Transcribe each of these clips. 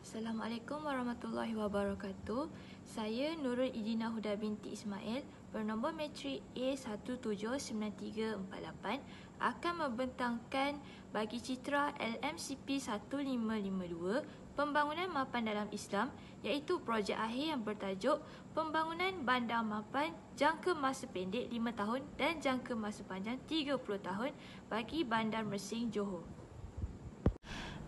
Assalamualaikum warahmatullahi wabarakatuh. Saya Nurul Idina Huda binti Ismail bernombor matrik A179348 akan membentangkan bagi citra LMCP 1552 Pembangunan Mapan dalam Islam, iaitu projek akhir yang bertajuk Pembangunan Bandar Mapan jangka masa pendek 5 tahun dan jangka masa panjang 30 tahun bagi Bandar Mersing, Johor.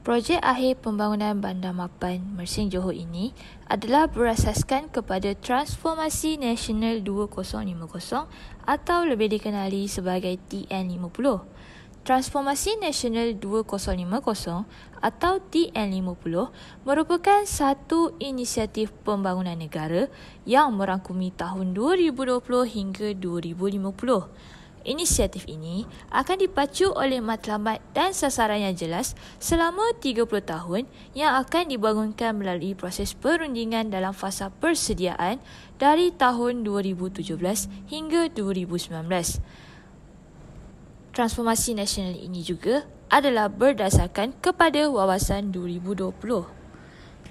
Projek akhir pembangunan Bandar Mapan Mersing Johor ini adalah berasaskan kepada Transformasi Nasional 2050 atau lebih dikenali sebagai TN50. Transformasi Nasional 2050 atau TN50 merupakan satu inisiatif pembangunan negara yang merangkumi tahun 2020 hingga 2050. Inisiatif ini akan dipacu oleh matlamat dan sasaran yang jelas selama 30 tahun yang akan dibangunkan melalui proses perundingan dalam fasa persediaan dari tahun 2017 hingga 2019. Transformasi nasional ini juga adalah berdasarkan kepada wawasan 2020.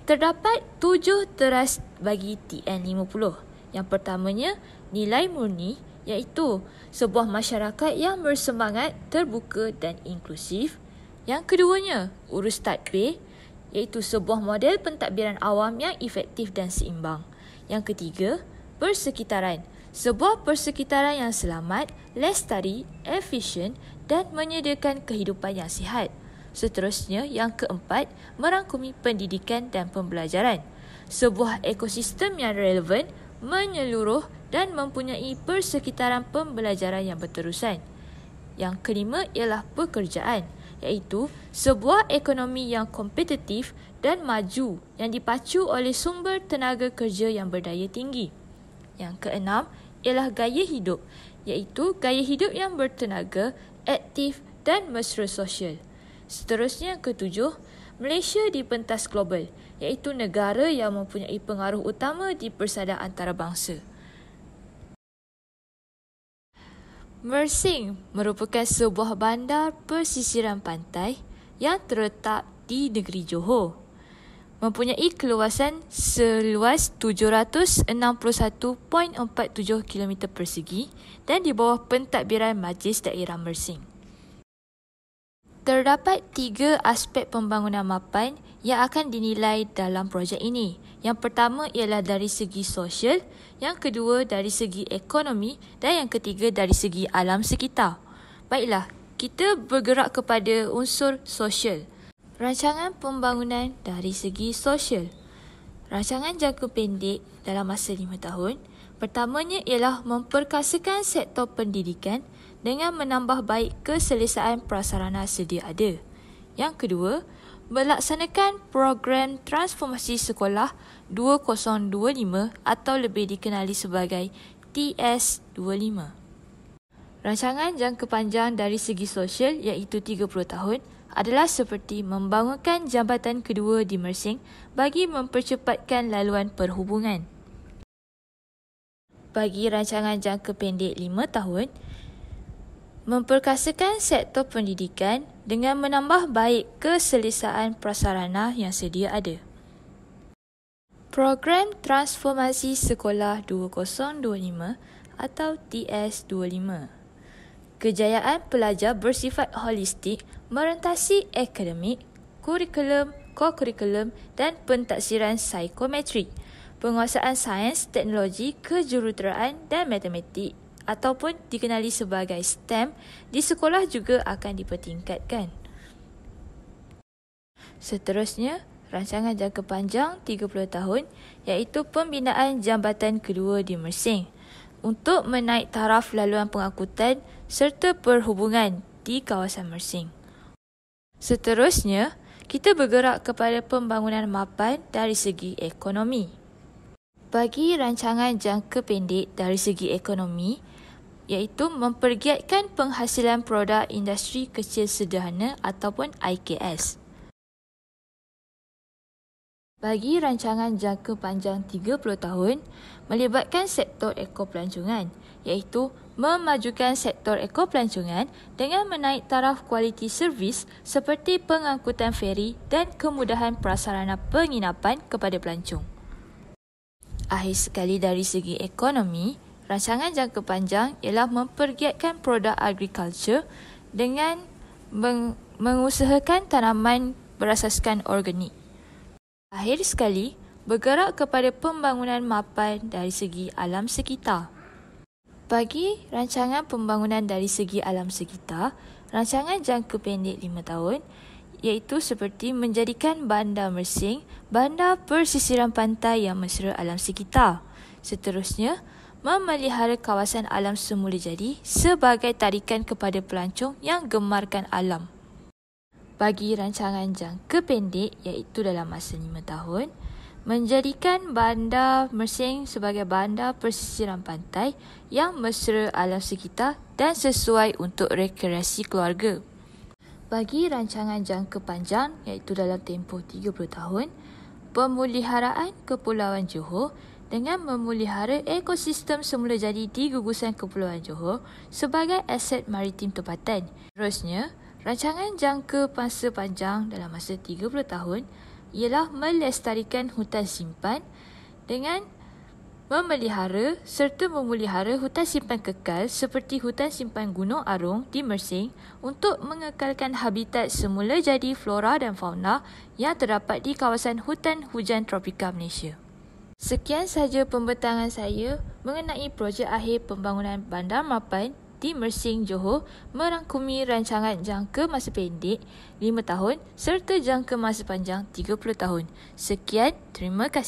Terdapat 7 teras bagi TN50. Yang pertamanya, nilai murni, iaitu sebuah masyarakat yang bersemangat, terbuka dan inklusif. Yang keduanya, urus tadbir, iaitu sebuah model pentadbiran awam yang efektif dan seimbang. Yang ketiga, persekitaran, sebuah persekitaran yang selamat, lestari, efisien dan menyediakan kehidupan yang sihat. Seterusnya, yang keempat, merangkumi pendidikan dan pembelajaran, sebuah ekosistem yang relevan, menyeluruh dan mempunyai persekitaran pembelajaran yang berterusan. Yang kelima ialah pekerjaan, iaitu sebuah ekonomi yang kompetitif dan maju yang dipacu oleh sumber tenaga kerja yang berdaya tinggi. Yang keenam ialah gaya hidup, iaitu gaya hidup yang bertenaga, aktif dan mesra sosial. Seterusnya yang ketujuh, Malaysia di pentas global, iaitu negara yang mempunyai pengaruh utama di persada antarabangsa. Mersing merupakan sebuah bandar pesisiran pantai yang terletak di negeri Johor. Mempunyai keluasan seluas 761.47 km persegi dan di bawah pentadbiran Majlis Daerah Mersing. Terdapat 3 aspek pembangunan mapan yang akan dinilai dalam projek ini. Yang pertama ialah dari segi sosial, yang kedua dari segi ekonomi dan yang ketiga dari segi alam sekitar. Baiklah, kita bergerak kepada unsur sosial. Rancangan pembangunan dari segi sosial. Rancangan jangka pendek dalam masa 5 tahun. Pertamanya ialah memperkasakan sektor pendidikan dengan menambah baik keselesaan prasarana sedia ada. Yang kedua, melaksanakan program transformasi sekolah 2025 atau lebih dikenali sebagai TS25. Rancangan jangka panjang dari segi sosial iaitu 30 tahun adalah seperti membangunkan jambatan kedua di Mersing bagi mempercepatkan laluan perhubungan. Bagi rancangan jangka pendek 5 tahun, memperkasakan sektor pendidikan dengan menambah baik keselesaan prasarana yang sedia ada. Program Transformasi Sekolah 2025 atau TS25. Kejayaan pelajar bersifat holistik merentasi akademik, kurikulum, ko-kurikulum dan pentaksiran psikometrik, penguasaan sains, teknologi, kejuruteraan dan matematik ataupun dikenali sebagai STEM di sekolah juga akan dipertingkatkan. Seterusnya, rancangan jangka panjang 30 tahun iaitu pembinaan jambatan kedua di Mersing untuk menaik taraf laluan pengangkutan serta perhubungan di kawasan Mersing. Seterusnya, kita bergerak kepada pembangunan mapan dari segi ekonomi. Bagi rancangan jangka pendek dari segi ekonomi, iaitu mempergiatkan penghasilan produk industri kecil sederhana ataupun IKS. Bagi rancangan jangka panjang 30 tahun, melibatkan sektor ekopelancongan, iaitu memajukan sektor ekopelancongan dengan menaik taraf kualiti servis seperti pengangkutan feri dan kemudahan prasarana penginapan kepada pelancong. Akhir sekali dari segi ekonomi, rancangan jangka panjang ialah mempergiatkan produk agrikultur dengan mengusahakan tanaman berasaskan organik. Akhir sekali, bergerak kepada pembangunan mapan dari segi alam sekitar. Bagi rancangan pembangunan dari segi alam sekitar, rancangan jangka pendek 5 tahun iaitu seperti menjadikan Bandar Mersing bandar persisiran pantai yang mesra alam sekitar. Seterusnya, memelihara kawasan alam semula jadi sebagai tarikan kepada pelancong yang gemarkan alam. Bagi rancangan jangka pendek iaitu dalam masa 5 tahun, menjadikan Bandar Mersing sebagai bandar persisiran pantai yang mesra alam sekitar dan sesuai untuk rekreasi keluarga. Bagi rancangan jangka panjang iaitu dalam tempoh 30 tahun, pemeliharaan Kepulauan Johor dengan memelihara ekosistem semula jadi di gugusan Kepulauan Johor sebagai aset maritim tempatan. Terusnya, rancangan jangka masa panjang dalam masa 30 tahun ialah melestarikan hutan simpan dengan memelihara serta memelihara hutan simpan kekal seperti hutan simpan Gunung Arung di Mersing untuk mengekalkan habitat semula jadi flora dan fauna yang terdapat di kawasan hutan hujan tropika Malaysia. Sekian sahaja pembentangan saya mengenai projek akhir pembangunan Bandar Mapan di Mersing, Johor merangkumi rancangan jangka masa pendek 5 tahun serta jangka masa panjang 30 tahun. Sekian, terima kasih.